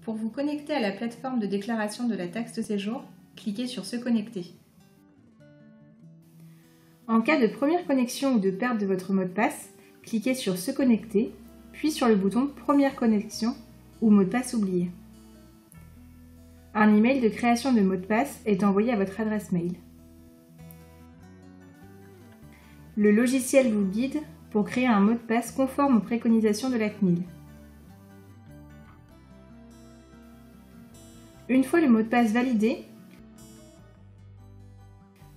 Pour vous connecter à la plateforme de déclaration de la taxe de séjour, cliquez sur « Se connecter ». En cas de première connexion ou de perte de votre mot de passe, cliquez sur « Se connecter », puis sur le bouton « Première connexion » ou « Mot de passe oublié ». Un email de création de mot de passe est envoyé à votre adresse mail. Le logiciel vous guide pour créer un mot de passe conforme aux préconisations de la CNIL. Une fois le mot de passe validé,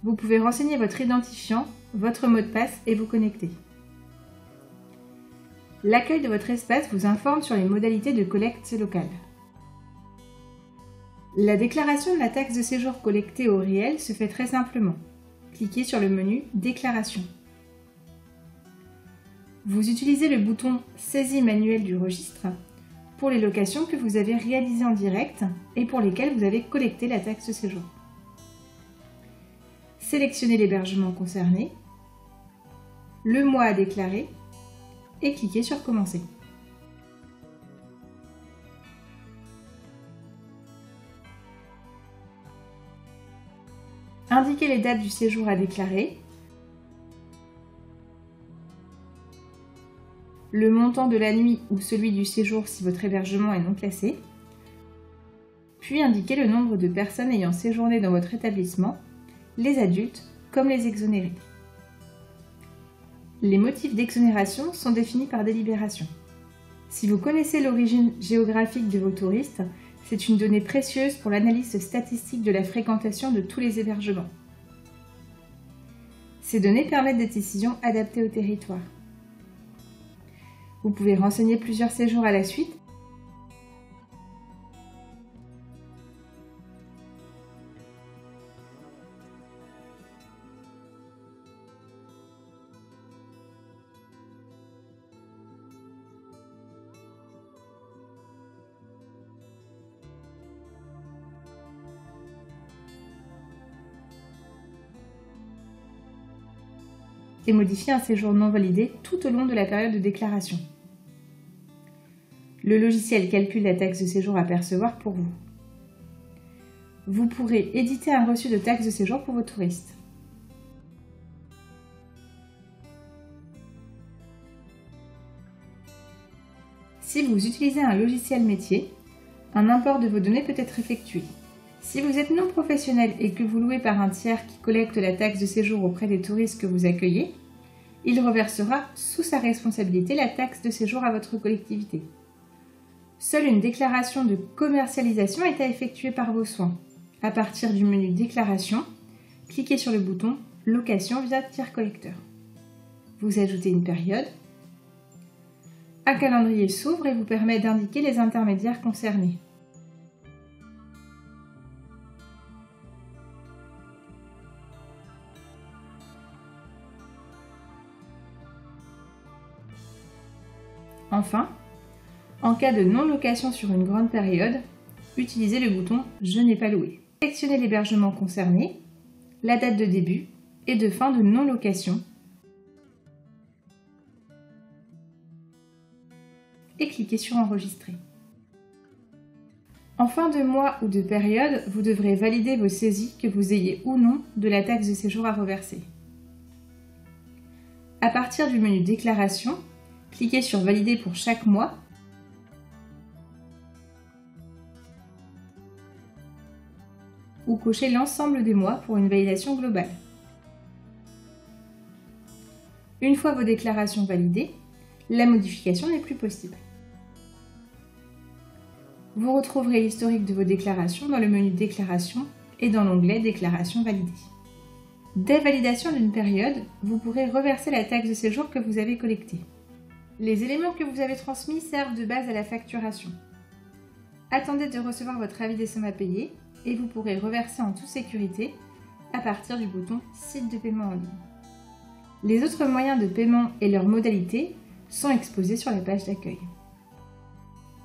vous pouvez renseigner votre identifiant, votre mot de passe et vous connecter. L'accueil de votre espace vous informe sur les modalités de collecte locale. La déclaration de la taxe de séjour collectée au réel se fait très simplement. Cliquez sur le menu « Déclaration ». Vous utilisez le bouton « Saisie manuelle du registre » pour les locations que vous avez réalisées en direct et pour lesquelles vous avez collecté la taxe de séjour. Sélectionnez l'hébergement concerné, le mois à déclarer et cliquez sur « Commencer ». Indiquez les dates du séjour à déclarer, le montant de la nuit ou celui du séjour si votre hébergement est non classé, puis indiquez le nombre de personnes ayant séjourné dans votre établissement, les adultes comme les exonérés. Les motifs d'exonération sont définis par délibération. Si vous connaissez l'origine géographique de vos touristes, c'est une donnée précieuse pour l'analyse statistique de la fréquentation de tous les hébergements. Ces données permettent des décisions adaptées au territoire. Vous pouvez renseigner plusieurs séjours à la suite et modifier un séjour non validé tout au long de la période de déclaration. Le logiciel calcule la taxe de séjour à percevoir pour vous. Vous pourrez éditer un reçu de taxe de séjour pour vos touristes. Si vous utilisez un logiciel métier, un import de vos données peut être effectué. Si vous êtes non professionnel et que vous louez par un tiers qui collecte la taxe de séjour auprès des touristes que vous accueillez, il reversera sous sa responsabilité la taxe de séjour à votre collectivité. Seule une déclaration de commercialisation est à effectuer par vos soins. À partir du menu Déclaration, cliquez sur le bouton Location via tiers collecteur. Vous ajoutez une période. Un calendrier s'ouvre et vous permet d'indiquer les intermédiaires concernés. Enfin, en cas de non-location sur une grande période, utilisez le bouton « Je n'ai pas loué ». Sélectionnez l'hébergement concerné, la date de début et de fin de non-location et cliquez sur « Enregistrer ». En fin de mois ou de période, vous devrez valider vos saisies que vous ayez ou non de la taxe de séjour à reverser. À partir du menu « Déclaration », cliquez sur « Valider pour chaque mois » ou cochez l'ensemble des mois pour une validation globale. Une fois vos déclarations validées, la modification n'est plus possible. Vous retrouverez l'historique de vos déclarations dans le menu Déclaration et dans l'onglet Déclaration validée. Dès validation d'une période, vous pourrez reverser la taxe de séjour que vous avez collectée. Les éléments que vous avez transmis servent de base à la facturation. Attendez de recevoir votre avis des sommes à payer et vous pourrez reverser en toute sécurité à partir du bouton « Site de paiement en ligne ». Les autres moyens de paiement et leurs modalités sont exposés sur la page d'accueil.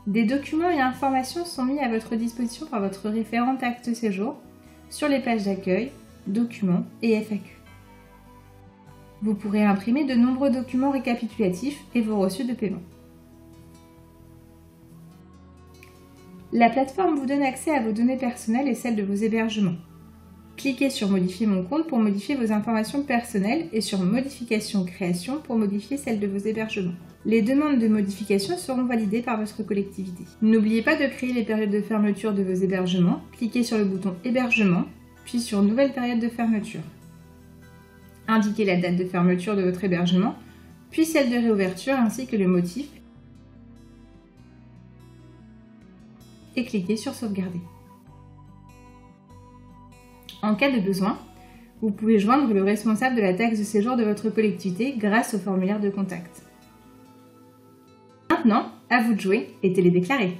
Des documents et informations sont mis à votre disposition par votre référent taxe de séjour sur les pages d'accueil, documents et FAQ. Vous pourrez imprimer de nombreux documents récapitulatifs et vos reçus de paiement. La plateforme vous donne accès à vos données personnelles et celles de vos hébergements. Cliquez sur Modifier mon compte pour modifier vos informations personnelles et sur Modification-Création pour modifier celles de vos hébergements. Les demandes de modification seront validées par votre collectivité. N'oubliez pas de créer les périodes de fermeture de vos hébergements. Cliquez sur le bouton Hébergement, puis sur Nouvelle période de fermeture. Indiquez la date de fermeture de votre hébergement, puis celle de réouverture ainsi que le motif et cliquez sur Sauvegarder. En cas de besoin, vous pouvez joindre le responsable de la taxe de séjour de votre collectivité grâce au formulaire de contact. Maintenant, à vous de jouer et télédéclarer.